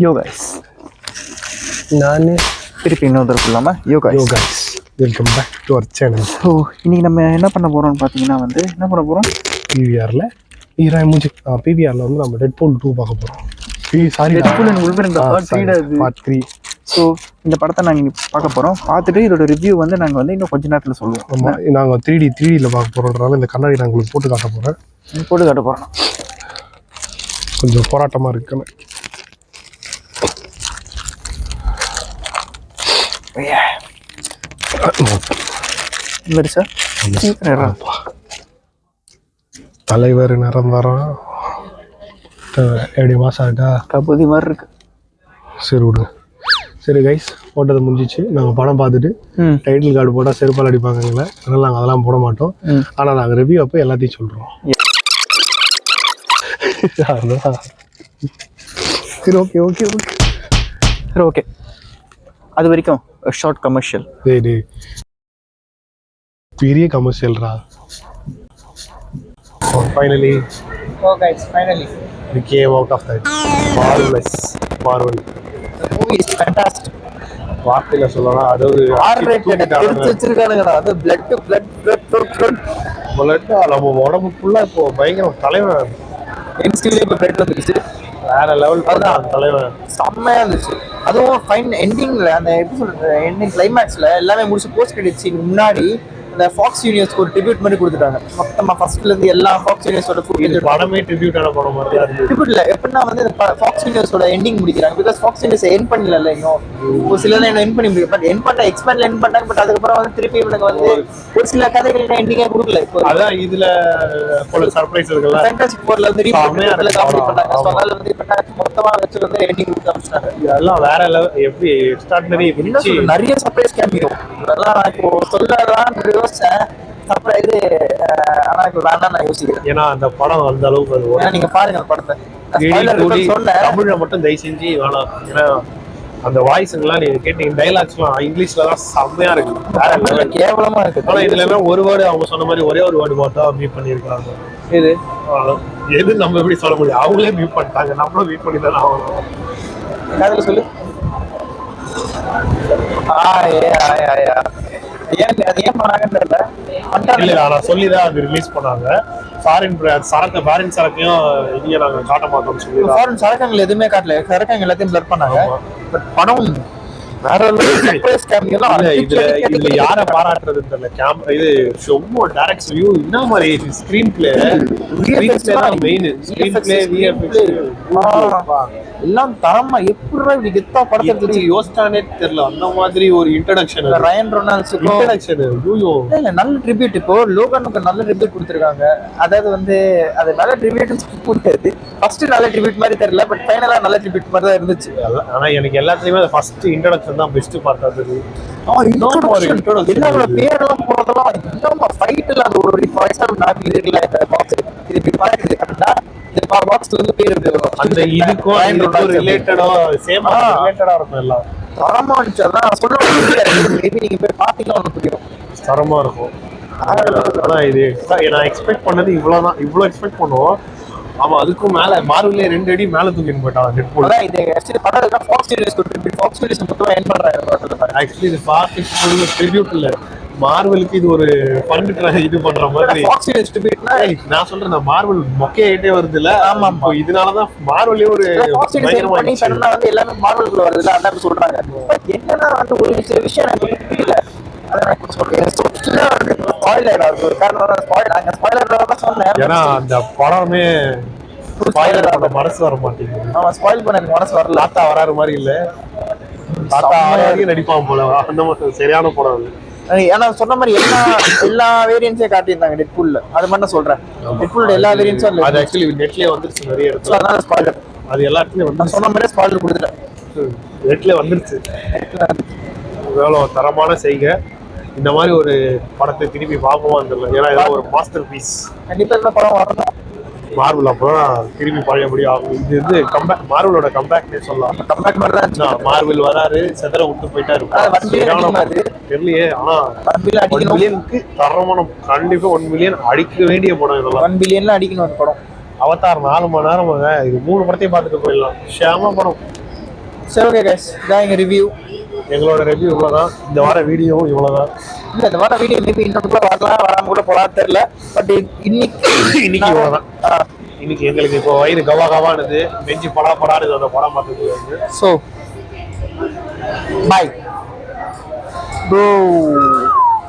யோ guys, நான் திருப்பி இன்னொரு இல்லாமல் yo guys, welcome back to our channel. So இன்றைக்கி நம்ம என்ன பண்ண போகிறோம்னு பார்த்தீங்கன்னா என்ன பண்ண போகிறோம், பிவிஆரில் பிவிஆரில் வந்து நம்ம டெட்பூல் 2 பார்க்க போகிறோம். Deadpool and Wolverine part 3. So இந்த படத்தை நாங்கள் பார்க்க போகிறோம். பார்த்துட்டு இதோட ரிவ்யூ வந்து நாங்கள் வந்து இன்னும் கொஞ்ச நேரத்தில் சொல்லுவோம். ஆமாம், நாங்கள் 3Dயில் பார்க்க போகிறோன்றதால இந்த கண்ணாடி நான் உங்களுக்கு போட்டு காட்ட போகிறேன். கொஞ்சம் போராட்டமாக இருக்குன்னு தலைவர் நிரந்தரம் எப்படி மாசம் ஆகிட்டா கபூதி மாதிரி இருக்கு. சரி விடுங்க. சரி கைஸ், போட்டதை முடிஞ்சிச்சு. நாங்கள் படம் பார்த்துட்டு டைட்டில் கார்டு போட்டால் செருப்பால் அடிப்பாங்க எங்களை, அதனால் நாங்கள் அதெல்லாம் போட மாட்டோம். ஆனால் நாங்கள் ரிவ்யூ அப்போ எல்லாத்தையும் சொல்கிறோம். சரி, ஓகே. அது வரைக்கும் ஷார்ட் கமர்ஷியல். சரி, பெரிய கமர்ஷியல்ரா. Finally we came out of that. Marvel. The movie is fantastic. வார்த்தையில சொல்லலாம், அதாவது வச்சிருக்கானுங்கடா. அது பிளட் நம்ம உடம்பு ஃபுல்லா இப்போ பயங்கரம். தலைவன் என்ஸ்டிலே இப்போ பிளட் வந்துருச்சு. வேற லெவல் பண்ணான் தலைவன், செம்மையா இருந்துச்சு. அதுவும் ஃபைன் எண்டிங்ல அந்த எப்படி சொல்றது, எண்டிங் கிளைமேக்ஸ்ல எல்லாமே முடிச்சு போஸ்ட் கிரெடிட் சீன் முன்னாடி இந்த ஃபாக்ஸ் யூனிவர்ஸ்க்கு ஒரு ட்ரிபியூட் மாதிரி கொடுத்துட்டாங்க. மொத்தமா ஃபர்ஸ்ட்ல இருந்து எல்லா ஃபாக்ஸ் யூனிவர்ஸோட படமே ட்ரிபியூட் ஆன படம் மாதிரி இருந்துச்சு. ட்ரிபியூட்ல எப்படின்னா வந்து ஃபாக்ஸ் யூனிவர்ஸோட எண்டிங் முடிக்கிறாங்க. பிகாஸ் ஃபாக்ஸ் யூனிவர்ஸ் எண்ட் பண்ணல இன்னும். ஒரு சில எண்ட் பண்ணி முடியும், பட் எண்ட் பண்ண எக்ஸ்பேண்ட்ல எண்ட் பண்ணாங்க. பட் அதுக்கப்புறம் வந்து திருப்பி இவனுக்கு வந்து ஒரு சில கதைகள் எண்டிங்கே கொடுக்கல. இப்போ அதான் இதுல போல சர்ப்ரைஸ் இருக்குல்ல, ஃபேண்டசி 4ல வந்து ரீபிளே காமெடி பண்ணாங்க. சோ அதனால வந்து இப்ப மொத்தமா வச்சு வந்து எண்டிங் கொடுக்க ஆரம்பிச்சாங்க. இதெல்லாம் வேற லெவல், எப்படி எக்ஸ்ட்ராடினரி. நிறைய சர்ப்ரைஸ் கேமியோ இதெல்லாம் இப்போ சொல்லலாம் யோசிச்சேன். சர்ப்ரைஸ் ஆனா இப்போ வேண்டாம் நான் யோசிக்கிறேன். ஏன்னா அந்த படம் அந்த அளவுக்கு நீங்க பாருங்க அந்த படத்தை. தமிழ்ல மட்டும் தயவு செஞ்சு வேணாம். ஏன்னா அந்த வாய்ஸுங்கெல்லாம் நீங்க கேட்டீங்க, டைலாக்ஸ்லாம் இங்கிலீஷ்ல தான் செம்மையா இருக்கு, வேற லெவல் கேவலமா இருக்கு. ஆனா இதுல எல்லாம் ஒரு வேர்டு அவங்க சொன்ன மாதிரி ஒரே ஒரு வேர்டு மட்டும் மியூட் பண்ணிருக்காங்க. எது நம்ம எப்படி சொல்ல முடியும், அவங்களே மியூட் பண்ணிட்டாங்க, நம்மளும் மியூட் பண்ணி தானே ஆகணும். அதுல சொல்லு. சொல்லிதான் அது ரிலீஸ் பண்ணாங்க. ஃபாரின் சரக்கையும் இங்கே நாங்க காட்ட மாட்டோம்னு சொல்லி ஃபாரின் சரக்கங்கள் எதுவுமே காட்டல. சரக்கங்க எல்லாத்தையும் பிளர் பண்ணாங்க. பட் படம் வேற இதுல யார பாராட்டுறது தெரியல. கேமரா இது ரொம்ப டைரக்ட் வியூ, என்ன மாதிரி ஸ்கிரீன் பிளே தான் மெயின். ஸ்கிரீன் பிளே எல்லாம் தரமா எப்படி இப்படி கெத்தா படத்தை யோசிச்சானே தெரியல. அந்த மாதிரி ஒரு இன்ட்ரோடக்ஷன் ரயன் ரொனால்ட்ஸுக்கு இன்ட்ரோடக்ஷன் இல்ல நல்ல ட்ரிபியூட். இப்போ லோகனுக்கு நல்ல ட்ரிபியூட் கொடுத்துருக்காங்க. அதாவது வந்து அது நல்ல ட்ரிபியூட் கொடுத்தாது. ஃபர்ஸ்ட் நல்ல ட்ரிபியூட் மாதிரி தெரியல, பட் ஃபைனலா நல்ல ட்ரிபியூட் மாதிரி தான் இருந்துச்சு. ஆனா எனக்கு எல்லாத்துலயுமே ஃபர்ஸ்ட் இன்ட்ரோடக்ஷன் தான் பெஸ்ட் பார்த்தது. என்னோட பேரெல்லாம் போறதெல்லாம் இன்னும் ஃபைட்ல அது ஒரு ஃபார் எக்ஸாம்பிள் நான் இருக்குல்ல பாக்ஸ் இது இப்படி பாக்குது அப்படின்னா இந்த பாக்ஸ்ல வந்து பேர் இருக்கு. அந்த இதுக்கும் ரிலேட்டடா சேமா ரிலேட்டடா இருக்கும். எல்லாம் தரமா இருந்துச்சு. அதான் சொல்ல மேபி நீங்க போய் பாத்தீங்கன்னா உங்களுக்கு புரியும், தரமா இருக்கும். ஆனா இது நான் எக்ஸ்பெக்ட் பண்ணது இவ்வளவுதான். இவ்வளவு எக்ஸ்பெக்ட் பண்ணுவோம். ஆமா, அதுக்கும் மேல மார்வெல்ல 2 அடி மேல தூக்கிட்டு போயிட்டாங்க டெட்பூல். அதான் இது ஆக்சுவலி படம் ஃபாக்ஸ் சீரிஸ் கொடுத்து ஃபாக்ஸ் சீரிஸ் மொத்தமா எண்ட் பண்றாங்க. ஆக்சுவலி இது ஃபாக்ஸ் ட்ரிபியூட் இல்ல, மார்வெலுக்கு இது ஒரு ஃபண்ட் இது பண்ற மாதிரி. ஃபாக்ஸ் சீரிஸ் ட்ரிபியூட்னா நான் சொல்றேன், நான் மார்வெல் மொக்கே ஆயிட்டே வருது இல்ல. ஆமா, இப்போ இதனாலதான் மார்வெல்லே ஒரு பண்ணி பண்ணா வந்து எல்லாமே மார்வெலுக்குள்ள வருது இல்ல, அதான் சொல்றாங்க. என்னன்னா வந்து ஒரு சில விஷயம் எனக்கு புரியல. ஏன்னா அந்த படமே மனசு வர மாட்டேங்குது. ஸ்பாயில் பண்ண மனசு வரல. தாத்தா வராரு மாதிரி இல்ல, தாத்தா நடிப்பான் போல. அந்த மாதிரி சரியான படம். ஏன்னா சொன்ன மாதிரி எல்லா வேரியன்ஸையும் காட்டியிருந்தாங்க டெட்பூல்ல. அது மட்டும் சொல்றேன், டெட்பூலோட எல்லா வேரியன்ஸும் அது ஆக்சுவலி நெட்லயே வந்துருச்சு நிறைய இடத்துல. அதனால ஸ்பாயிலர் அது எல்லா இடத்துலயும் வந்து சொன்ன மாதிரியே ஸ்பாயிலர் கொடுத்துட்டேன். நெட்ல வந்துருச்சு. எவ்வளோ தரமான செய்கை. இந்த மாதிரி ஒரு படத்தை திருப்பி பார்ப்போமான்னு தெரியல. ஏன்னா இதெல்லாம் ஒரு மாஸ்டர் பீஸ். கண்டிப்பா இந்த படம் வரணும். மார்வல் அப்புறம் திரும்பி பழையபடி ஆகும். இது வந்து கம்பேக், மார்வலோட கம்பேக்னே சொல்லலாம். கம்பேக் மாதிரி தான். மார்வல் வராரு, செதற விட்டு போயிட்டாரு தெரியலையே. ஆனா 1 பில்லியனுக்கு தரமான, கண்டிப்பா 1 பில்லியன் அடிக்க வேண்டிய படம் இதெல்லாம். 1 பில்லியன்ல அடிக்கணும் அந்த படம். அவதார் 4 மணி நேரம். இது 3 படத்தையும் பார்த்துட்டு போயிடலாம். ஷேமா படம். சரி ஓகே கைஸ், இதான் எங்கள் ரிவ்யூ. எங்களோட ரிவ்யூ இவ்வளோதான். இந்த வார வீடியோவும் இவ்வளோதான். இல்லை, இந்த வாரம் வீடியோ மேபி இன்னும் கூட வரலாம், வராமல் கூட போகலாம் தெரியல. பட் இன்னைக்கு இவ்வளோதான். இன்னைக்கு எங்களுக்கு இப்போ வயிறு கவானுது, நெஞ்சு படாது அந்த படம் பார்த்துட்டு. So bye bro.